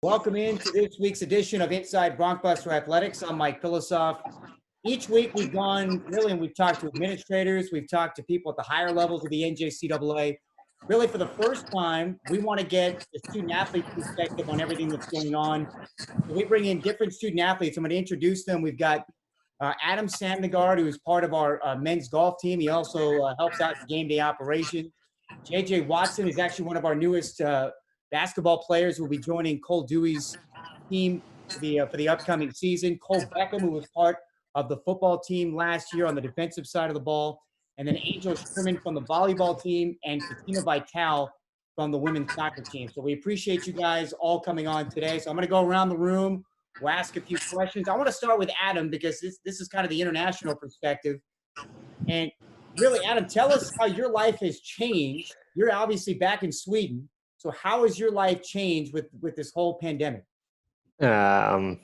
Welcome into this week's edition of Inside Broncbuster Athletics. I'm Mike Pilosof. Each week we've gone, really, and we've talked to administrators, we've talked to people at the higher levels of the NJCAA. Really, for the first time, we want to get the student athlete perspective on everything that's going on. So we bring in different student athletes. I'm going to introduce them. We've got Adam Samnegard, who is part of our men's golf team. He also helps out in game day operation. JJ Watson is actually one of our newest basketball players who will be joining Cole Dewey's team for the upcoming season. Cole Beckham, who was part of the football team last year on the defensive side of the ball. And then Angel Sherman from the volleyball team and Fatima Vital from the women's soccer team. So we appreciate you guys all coming on today. So I'm going to go around the room. We'll ask a few questions. I want to start with Adam because this is kind of the international perspective. And really, Adam, tell us how your life has changed. You're obviously back in Sweden. So how has your life changed with this whole pandemic? I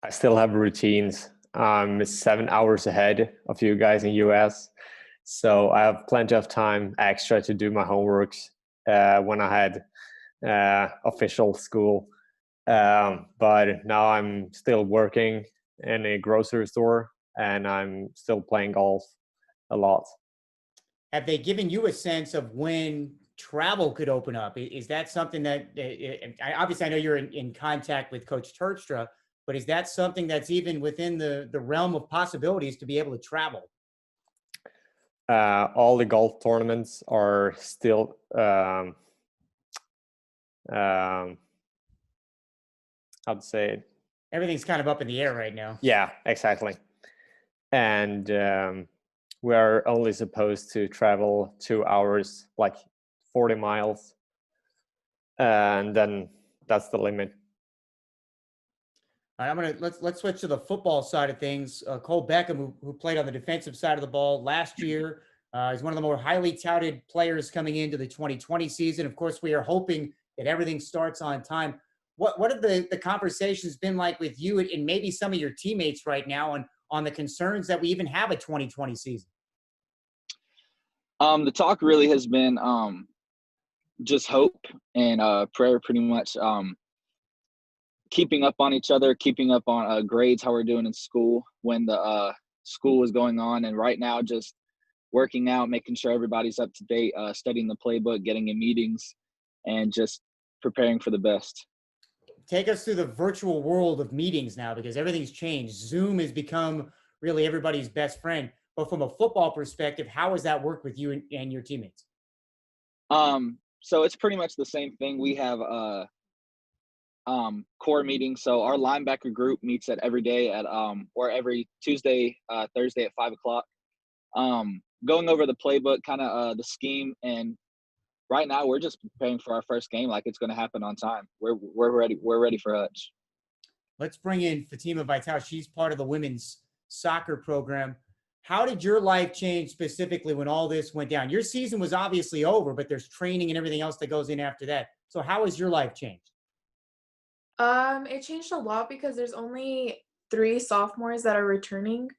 still have routines. I'm 7 hours ahead of you guys in US. So I have plenty of time extra to do my homeworks when I had official school. But now I'm still working in a grocery store and I'm still playing golf a lot. Have they given you a sense of when travel could open up? Is that something that, obviously I know you're in contact with Coach Terpstra, but is that something that's even within the realm of possibilities to be able to travel? All the golf tournaments are still, how'd say it? Everything's kind of up in the air right now. Yeah, exactly. And we're only supposed to travel 2 hours, like 40 miles. And then that's the limit. All right, let's switch to the football side of things. Cole Beckham, who played on the defensive side of the ball last year, is one of the more highly touted players coming into the 2020 season. Of course, we are hoping that everything starts on time. What have the conversations been like with you and maybe some of your teammates right now on the concerns that we even have a 2020 season? The talk really has been just hope and prayer, pretty much. Keeping up on each other, keeping up on grades, how we're doing in school when the school was going on. And right now, just working out, making sure everybody's up to date, studying the playbook, getting in meetings, and just preparing for the best. Take us through the virtual world of meetings now, because everything's changed. Zoom has become really everybody's best friend. But from a football perspective, how has that worked with you and your teammates? So it's pretty much the same thing. We have core meetings. So our linebacker group meets every day at or every Tuesday, Thursday at 5:00. Going over the playbook, kind of the scheme, and right now we're just preparing for our first game like it's going to happen on time. We're ready. We're ready for Hutch. Let's bring in Fatima Vital. She's part of the women's soccer program. How did your life change specifically when all this went down? Your season was obviously over, but there's training and everything else that goes in after that. So how has your life changed? It changed a lot because there's only 3 sophomores that are returning.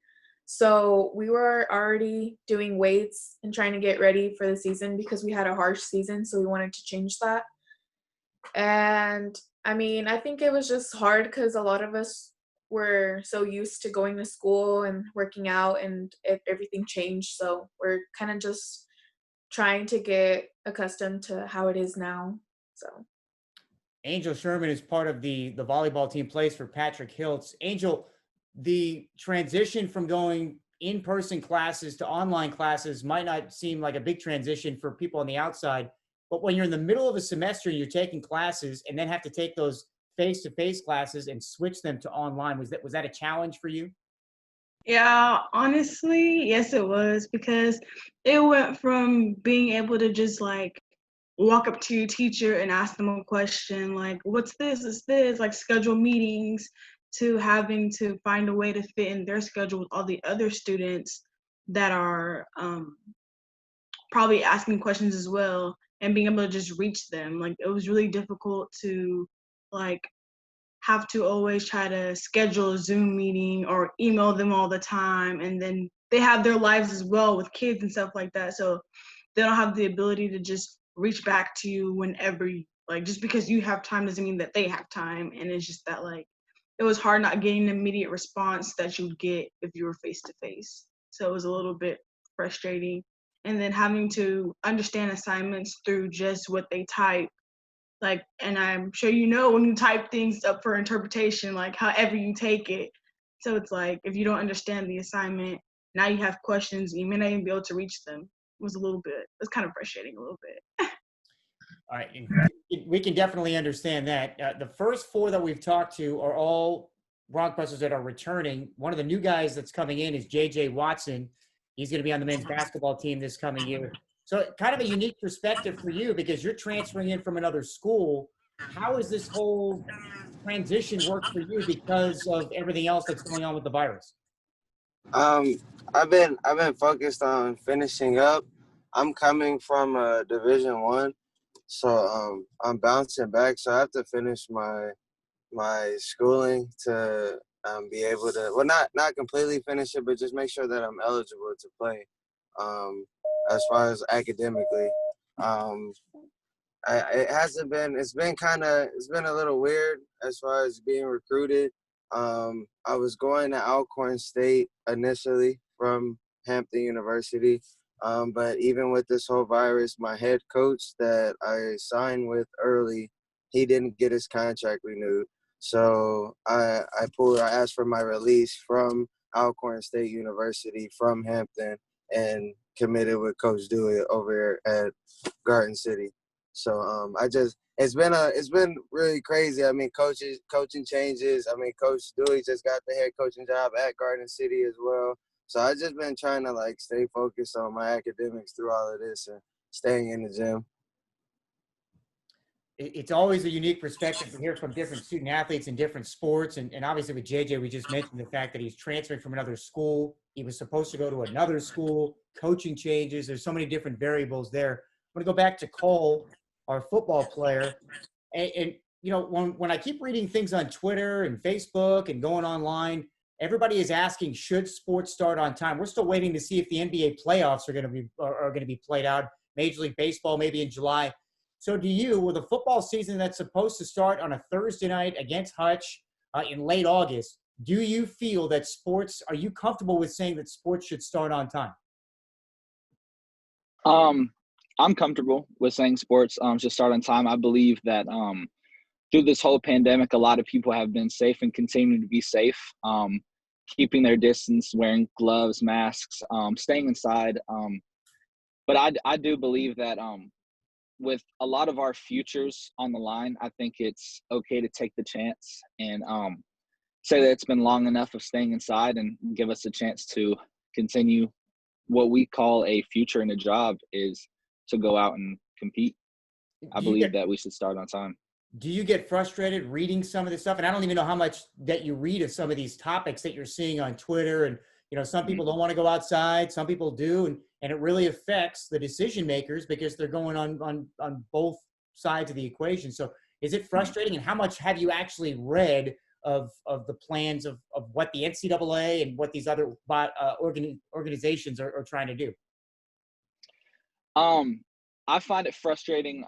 So we were already doing weights and trying to get ready for the season because we had a harsh season. So we wanted to change that. And I mean, I think it was just hard because a lot of us were so used to going to school and working out, and everything changed. So we're kind of just trying to get accustomed to how it is now. So Angel Sherman is part of the volleyball team, plays for Patrick Hiltz. Angel, the transition from going in-person classes to online classes might not seem like a big transition for people on the outside, but when you're in the middle of a semester and you're taking classes and then have to take those face-to-face classes and switch them to online, was that a challenge for you? Yeah, honestly, yes, it was, because it went from being able to just like walk up to your teacher and ask them a question like, what's this, is this, like schedule meetings, to having to find a way to fit in their schedule with all the other students that are probably asking questions as well, and being able to just reach them. Like, it was really difficult to like have to always try to schedule a Zoom meeting or email them all the time, and then they have their lives as well with kids and stuff like that, so they don't have the ability to just reach back to you whenever Like, just because you have time doesn't mean that they have time. And it's just that, like, it was hard not getting an immediate response that you would get if you were face to face. So it was a little bit frustrating. And then having to understand assignments through just what they type. Like, and I'm sure you know when you type things up for interpretation, like however you take it. So it's like, if you don't understand the assignment, now you have questions, you may not even be able to reach them. It's kind of frustrating a little bit. All right, and we can definitely understand that. The first four that we've talked to are all Broncbusters that are returning. One of the new guys that's coming in is J.J. Watson. He's going to be on the men's basketball team this coming year. So kind of a unique perspective for you because you're transferring in from another school. How has this whole transition worked for you because of everything else that's going on with the virus? I've been focused on finishing up. I'm coming from Division I, so I'm bouncing back. So I have to finish my schooling to be able to, well, not completely finish it, but just make sure that I'm eligible to play. As far as academically, it's been a little weird as far as being recruited. I was going to Alcorn State initially from Hampton University. But even with this whole virus, my head coach that I signed with early, he didn't get his contract renewed. So I asked for my release from Alcorn State University from Hampton and committed with Coach Dewey over at Garden City. So it's been really crazy. I mean, coaching changes. I mean, Coach Dewey just got the head coaching job at Garden City as well. So I've just been trying to like stay focused on my academics through all of this and staying in the gym. It's always a unique perspective to hear from different student athletes in different sports. And obviously with JJ, we just mentioned the fact that he's transferring from another school. He was supposed to go to another school, coaching changes. There's so many different variables there. I'm going to go back to Cole, our football player. And you know, when I keep reading things on Twitter and Facebook and going online, everybody is asking, should sports start on time? We're still waiting to see if the NBA playoffs are going to be played out. Major League Baseball maybe in July. So do you, with a football season that's supposed to start on a Thursday night against Hutch in late August, do you feel that are you comfortable with saying that sports should start on time? I'm comfortable with saying sports should start on time. I believe that through this whole pandemic, a lot of people have been safe and continue to be safe, keeping their distance, wearing gloves, masks, staying inside. But I do believe that with a lot of our futures on the line, I think it's okay to take the chance and say that it's been long enough of staying inside and give us a chance to continue what we call a future in a job is to go out and compete. I believe that we should start on time. Do you get frustrated reading some of this stuff? And I don't even know how much that you read of some of these topics that you're seeing on Twitter. And, you know, some people don't want to go outside, some people do. And it really affects the decision makers because they're going on both sides of the equation. So is it frustrating? And how much have you actually read of the plans of what the NCAA and what these other organizations are trying to do? I find it frustrating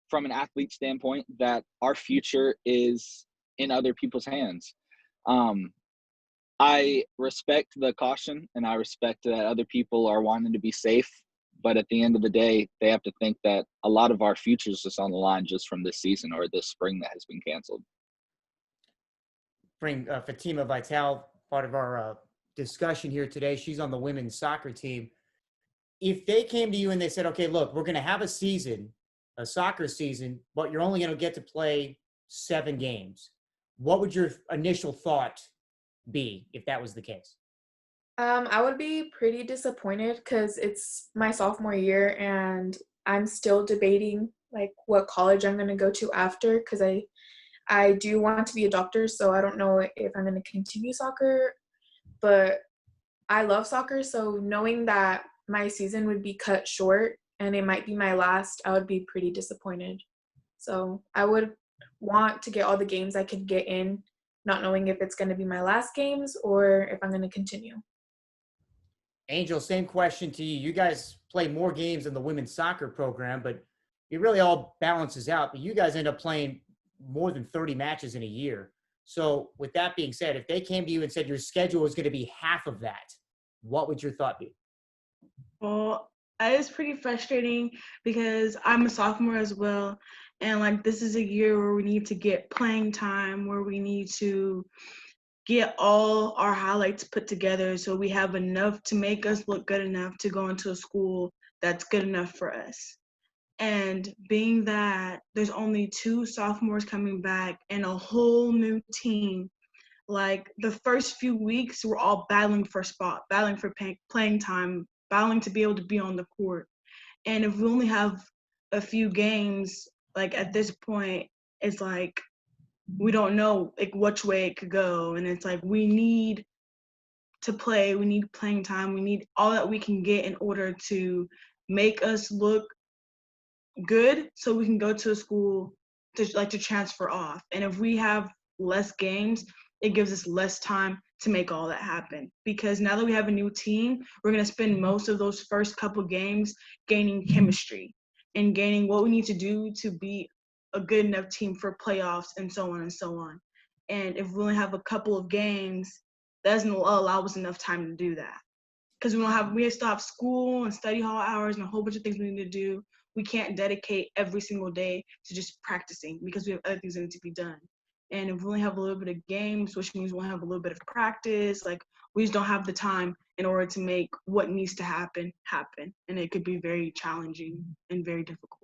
from an athlete standpoint that our future is in other people's hands. I respect the caution and I respect that other people are wanting to be safe, but at the end of the day, they have to think that a lot of our future is just on the line just from this season or this spring that has been canceled. Bring Fatima Vital, part of our discussion here today. She's on the women's soccer team. If they came to you and they said, okay, look, we're going to have a soccer season, but you're only going to get to play 7 games, what would your initial thought be if that was the case? I would be pretty disappointed because it's my sophomore year and I'm still debating like what college I'm going to go to after because I do want to be a doctor, so I don't know if I'm going to continue soccer, but I love soccer, so knowing that my season would be cut short and it might be my last, I would be pretty disappointed. So I would want to get all the games I could get in, not knowing if it's going to be my last games or if I'm going to continue. Angel, same question to you. You guys play more games in the women's soccer program, but it really all balances out. But you guys end up playing more than 30 matches in a year. So with that being said, if they came to you and said your schedule is going to be half of that, what would your thought be? Well, it's pretty frustrating because I'm a sophomore as well. And like this is a year where we need to get playing time, where we need to get all our highlights put together so we have enough to make us look good enough to go into a school that's good enough for us. And being that there's only 2 sophomores coming back and a whole new team, like the first few weeks, we're all battling for a spot, battling for playing time, battling to be able to be on the court. And if we only have a few games, like at this point, it's like we don't know like which way it could go. And it's like we need to play, we need playing time, we need all that we can get in order to make us look good so we can go to a school to transfer off. And if we have less games, it gives us less time to make all that happen. Because now that we have a new team, we're going to spend most of those first couple games gaining chemistry and gaining what we need to do to be a good enough team for playoffs and so on and so on. And if we only have a couple of games, that doesn't allow us enough time to do that. Because we still have school and study hall hours and a whole bunch of things we need to do. We can't dedicate every single day to just practicing because we have other things that need to be done. And if we only have a little bit of games, which means we'll have a little bit of practice, like we just don't have the time in order to make what needs to happen. And it could be very challenging and very difficult.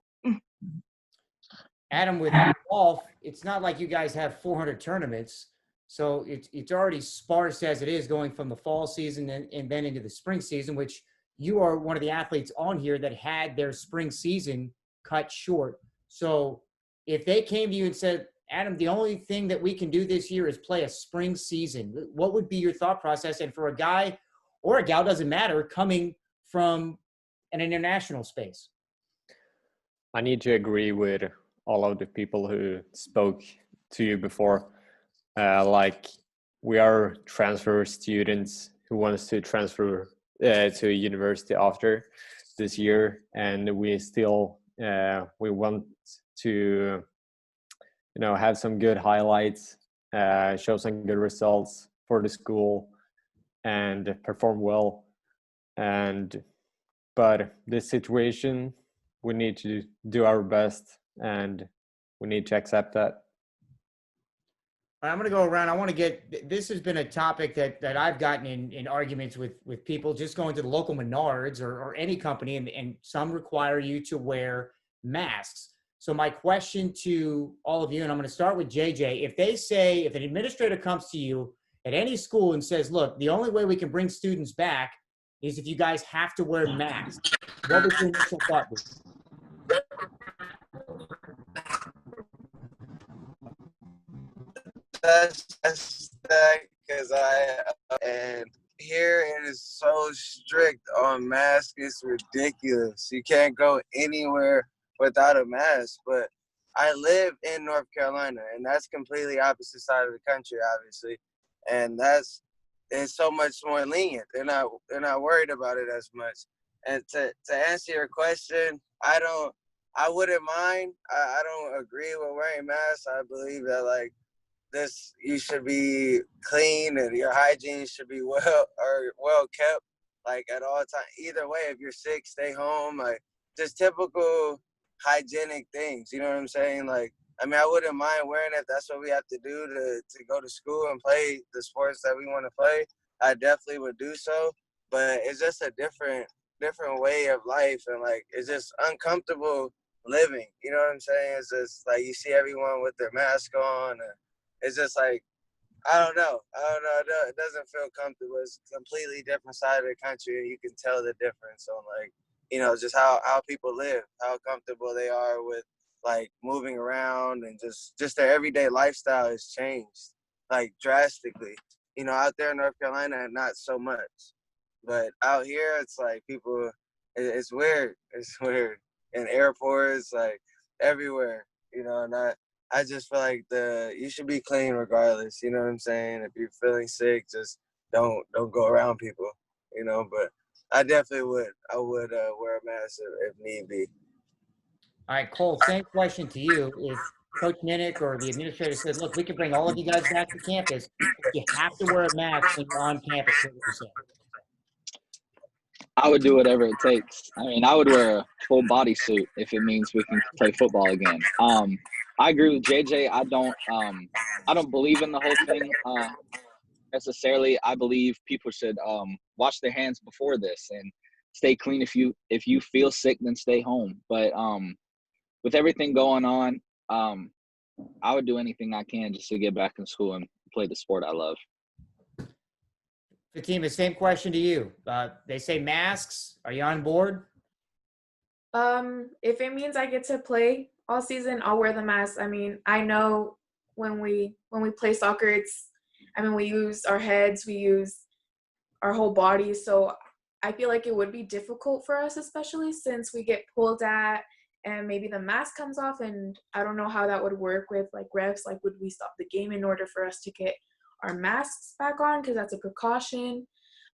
Adam, with golf, it's not like you guys have 400 tournaments. So it's already sparse as it is going from the fall season and then into the spring season, which you are one of the athletes on here that had their spring season cut short. So if they came to you and said, Adam, the only thing that we can do this year is play a spring season, what would be your thought process? And for a guy or a gal, doesn't matter, coming from an international space. I need to agree with all of the people who spoke to you before. Like we are transfer students who wants to transfer to university after this year, and we still we want to have some good highlights, show some good results for the school, and perform well. But this situation, we need to do our best, and we need to accept that. I'm going to go around. I want to get, this has been a topic that I've gotten in arguments with people just going to the local Menards or any company, and some require you to wear masks. So my question to all of you, and I'm going to start with JJ, if an administrator comes to you at any school and says, look, the only way we can bring students back is if you guys have to wear masks, what would your initial thought be? That's that because and here it is so strict on masks. It's ridiculous. You can't go anywhere without a mask. But I live in North Carolina, and that's completely opposite side of the country, obviously, and it's so much more lenient. They're not worried about it as much. And to answer your question, I wouldn't mind. I don't agree with wearing masks. I believe that you should be clean and your hygiene should be well kept, like at all times. Either way, if you're sick, stay home. Like just typical hygienic things. You know what I'm saying? Like, I mean, I wouldn't mind wearing it if that's what we have to do to go to school and play the sports that we want to play. I definitely would do so. But it's just a different way of life, and like it's just uncomfortable living. You know what I'm saying? It's just like you see everyone with their mask on. And it's just like, I don't know. It doesn't feel comfortable. It's a completely different side of the country, and you can tell the difference on just how people live, how comfortable they are with like moving around, and just their everyday lifestyle has changed like drastically. Out there in North Carolina, not so much, but out here it's like people. It's weird. It's weird in airports, like everywhere. And I just feel like you should be clean regardless. You know what I'm saying? If you're feeling sick, just don't go around people. But I definitely would. I would wear a mask if need be. All right, Cole, same question to you. If Coach Minnick or the administrator said, look, we can bring all of you guys back to campus, but you have to wear a mask when you're on campus, what would you say? I would do whatever it takes. I mean, I would wear a full body suit if it means we can play football again. I agree with JJ. I don't believe in the whole thing necessarily. I believe people should wash their hands before this and stay clean. If you feel sick, then stay home. But with everything going on, I would do anything I can just to get back in school and play the sport I love. Fatima, same question to you. They say masks. Are you on board? If it means I get to play all season, I'll wear the mask. I mean, I know when we play soccer, we use our heads, we use our whole body. So I feel like it would be difficult for us, especially since we get pulled at and maybe the mask comes off, and I don't know how that would work with like refs. Like, would we stop the game in order for us to get our masks back on, because that's a precaution?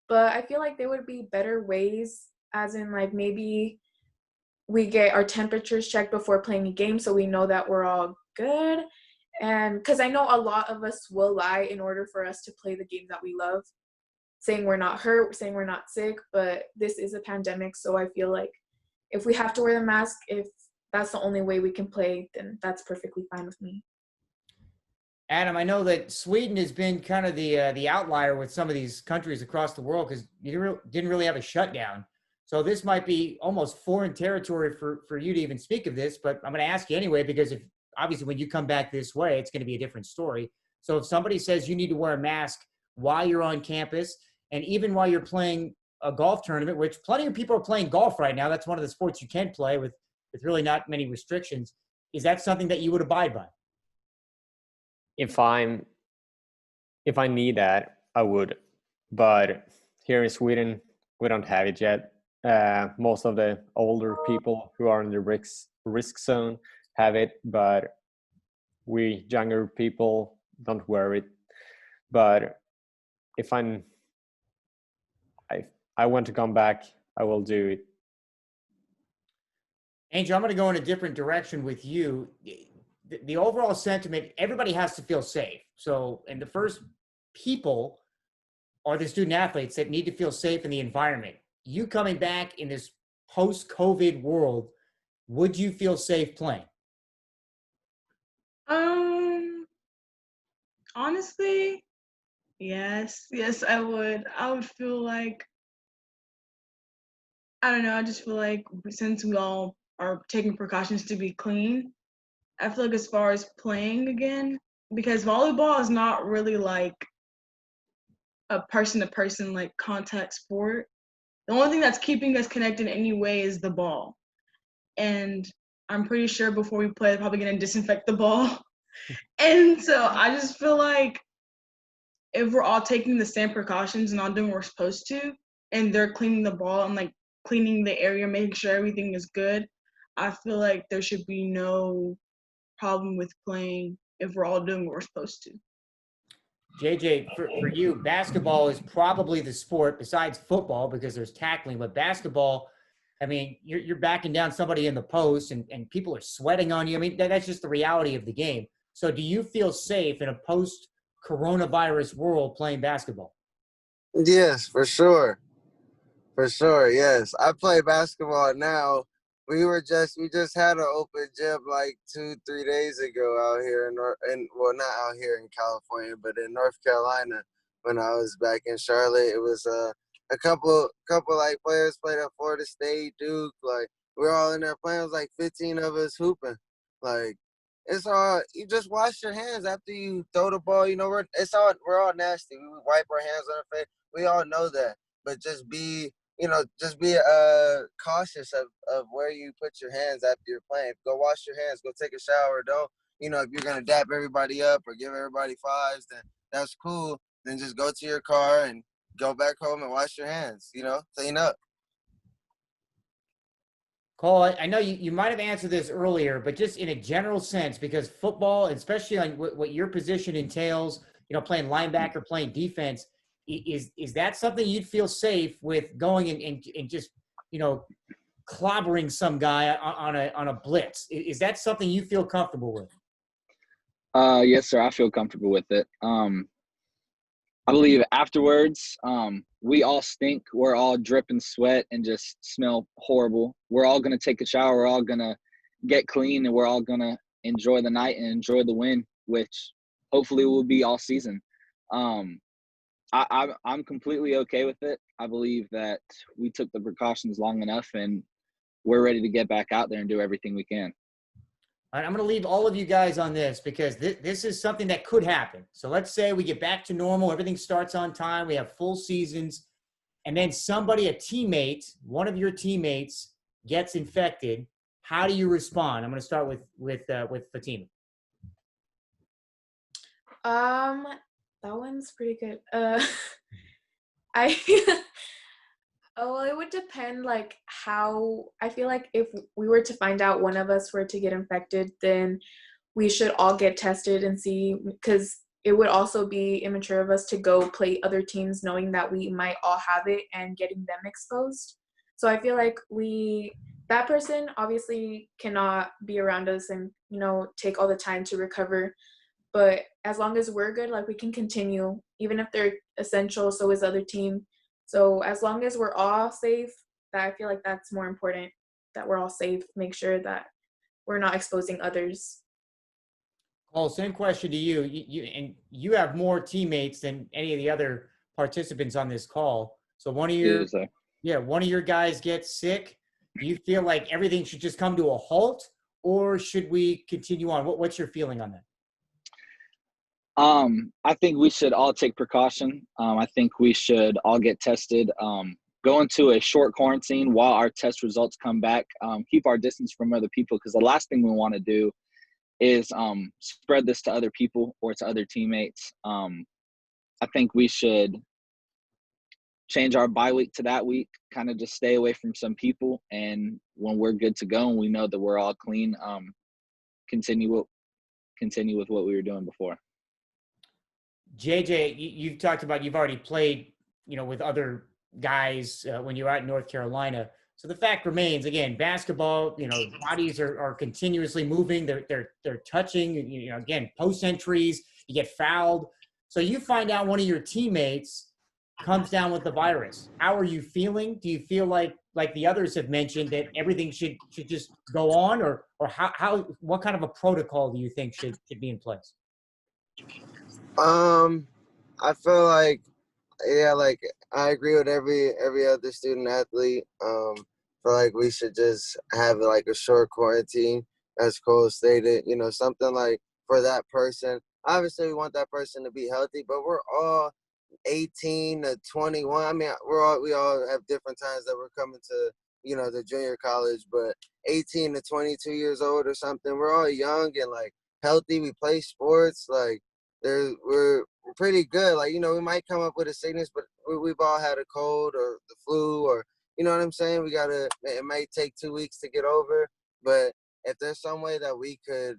But I feel like there would be better ways, as in like maybe we get our temperatures checked before playing a game so we know that we're all good. And because I know a lot of us will lie in order for us to play the game that we love, saying we're not hurt, saying we're not sick, but this is a pandemic. So I feel like if we have to wear the mask, if that's the only way we can play, then that's perfectly fine with me. Adam, I know that Sweden has been kind of the outlier with some of these countries across the world because you didn't really have a shutdown. So this might be almost foreign territory for you to even speak of this, but I'm going to ask you anyway, because if obviously when you come back this way, it's going to be a different story. So if somebody says you need to wear a mask while you're on campus and even while you're playing a golf tournament, which plenty of people are playing golf right now, that's one of the sports you can play with really not many restrictions. Is that something that you would abide by? If I need that, I would. But here in Sweden, we don't have it yet. Most of the older people who are in the risk zone have it, but we younger people don't wear it. But if I want to come back, I will do it. Angel, I'm going to go in a different direction with you. The overall sentiment, everybody has to feel safe. So, and the first people are the student athletes that need to feel safe in the environment. You coming back in this post-COVID world, would you feel safe playing? Honestly, yes, I would. I would feel like, I don't know, I just feel like since we all are taking precautions to be clean, I feel like as far as playing again, because volleyball is not really like a person-to-person like contact sport. The only thing that's keeping us connected in any way is the ball. And I'm pretty sure before we play, they're probably gonna disinfect the ball. And so I just feel like if we're all taking the same precautions and all doing what we're supposed to, and they're cleaning the ball and like cleaning the area, making sure everything is good, I feel like there should be no problem with playing if we're all doing what we're supposed to. JJ, for you, basketball is probably the sport besides football because there's tackling, but basketball, I mean, you're backing down somebody in the post and people are sweating on you. I mean, that's just the reality of the game. So do you feel safe in a post-coronavirus world playing basketball? Yes, for sure. For sure, yes. I play basketball now. We just had an open gym like 2-3 days ago out here well, not out here in California, but in North Carolina. When I was back in Charlotte, it was a couple like players played at Florida State, Duke. Like we're all in there playing. It was like 15 of us hooping. Like it's all, you just wash your hands after you throw the ball. You know, we're all nasty. We wipe our hands on our face. We all know that, but just be cautious of where you put your hands after you're playing. Go wash your hands. Go take a shower. Don't, if you're going to dap everybody up or give everybody fives, then that's cool. Then just go to your car and go back home and wash your hands, clean up. Cole, I know you might have answered this earlier, but just in a general sense, because football, especially on what your position entails, playing linebacker, playing defense, is that something you'd feel safe with going and just, clobbering some guy on a blitz. Is that something you feel comfortable with? Yes, sir. I feel comfortable with it. I believe afterwards, we all stink. We're all dripping sweat and just smell horrible. We're all going to take a shower. We're all going to get clean, and we're all going to enjoy the night and enjoy the win, which hopefully will be all season. I'm completely okay with it. I believe that we took the precautions long enough, and we're ready to get back out there and do everything we can. All right, I'm going to leave all of you guys on this because this is something that could happen. So let's say we get back to normal, everything starts on time, we have full seasons, and then somebody, a teammate, one of your teammates gets infected. How do you respond? I'm going to start with Fatima. That one's pretty good. I well, it would depend like how I feel like if we were to find out one of us were to get infected, then we should all get tested and see, because it would also be immature of us to go play other teams knowing that we might all have it and getting them exposed. So I feel like that person obviously cannot be around us and, you know, take all the time to recover. But as long as we're good, like we can continue, even if they're essential, so is the other team. So as long as we're all safe, I feel like that's more important, that we're all safe, make sure that we're not exposing others. Cole, same question to you. You have more teammates than any of the other participants on this call. So one of your guys gets sick. Do you feel like everything should just come to a halt, or should we continue on? What's your feeling on that? I think we should all take precaution. I think we should all get tested, go into a short quarantine while our test results come back, keep our distance from other people, because the last thing we want to do is spread this to other people or to other teammates. I think we should change our bye week to that week, kind of just stay away from some people, and when we're good to go and we know that we're all clean, continue with what we were doing before. JJ, you've talked about you've already played, you know, with other guys when you were out in North Carolina. So the fact remains, again, basketball, you know, bodies are continuously moving. They're touching, you know, again, post entries, you get fouled. So you find out one of your teammates comes down with the virus. How are you feeling? Do you feel like the others have mentioned that everything should just go on, or what kind of a protocol do you think should be in place? I feel like, yeah, like I agree with every other student athlete. Feel like we should just have like a short quarantine, as Cole stated. You know, something like for that person. Obviously, we want that person to be healthy, but we're all 18 to 21. I mean, we all have different times that we're coming to, you know, the junior college, but 18 to 22 years old or something. We're all young and like healthy. We play sports, like. We're pretty good. Like, you know, we might come up with a sickness, but we've all had a cold or the flu, or, you know what I'm saying? It might take 2 weeks to get over, but if there's some way that we could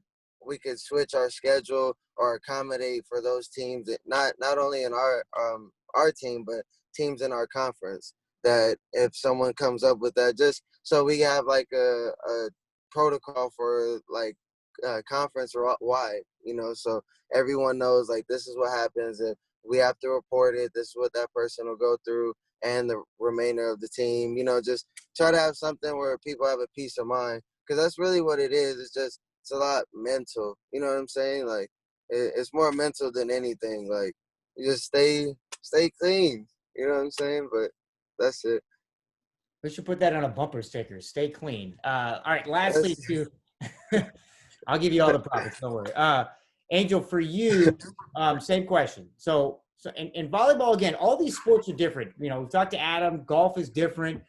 switch our schedule or accommodate for those teams, that not only in our team, but teams in our conference, that if someone comes up with that, just so we have like a protocol for like conference wide, you know, so everyone knows like this is what happens and we have to report it. This is what that person will go through and the remainder of the team, you know, just try to have something where people have a peace of mind, because that's really what it is. It's a lot mental, you know what I'm saying? Like it's more mental than anything. Like you just stay clean, you know what I'm saying? But that's it. We should put that on a bumper sticker. Stay clean. All right. Lastly, I'll give you all the profits. Don't worry. Angel, for you, same question. So in volleyball, again, all these sports are different. You know, we've talked to Adam. Golf is different.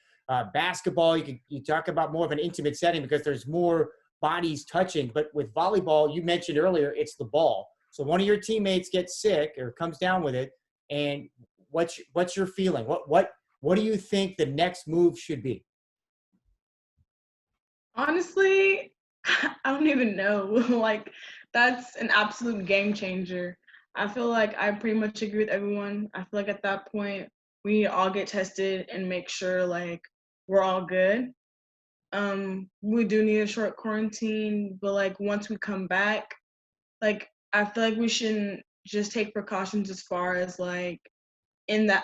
Basketball, you talk about more of an intimate setting because there's more bodies touching. But with volleyball, you mentioned earlier, it's the ball. So one of your teammates gets sick or comes down with it, and what's your feeling? What do you think the next move should be? Honestly, I don't even know. Like, that's an absolute game changer. I feel like I pretty much agree with everyone. I feel like at that point, we all get tested and make sure, like, we're all good. we do need a short quarantine, but like once we come back, like I feel like we shouldn't just take precautions as far as like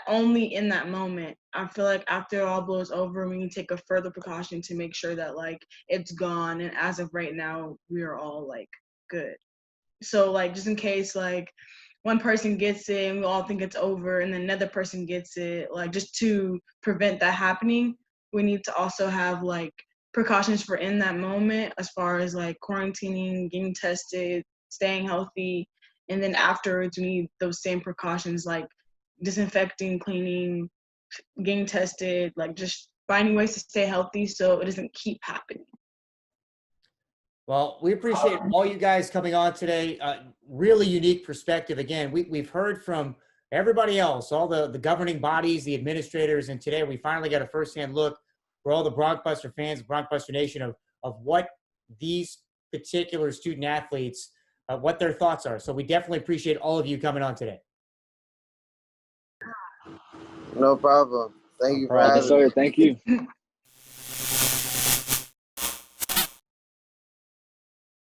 only in that moment. I feel like after it all blows over, we need to take a further precaution to make sure that like it's gone. And as of right now, we are all like good. So like just in case like one person gets it and we all think it's over and then another person gets it, like just to prevent that happening, we need to also have like precautions for in that moment as far as like quarantining, getting tested, staying healthy. And then afterwards, we need those same precautions like disinfecting, cleaning, getting tested, like just finding ways to stay healthy so it doesn't keep happening. Well, we appreciate all you guys coming on today. Really unique perspective. Again, we've heard from everybody else, all the governing bodies, the administrators, and today we finally got a firsthand look for all the Broncbuster fans, Broncbuster Nation, of what these particular student athletes, what their thoughts are. So we definitely appreciate all of you coming on today. No problem. Thank you for problem. having me. Thank you.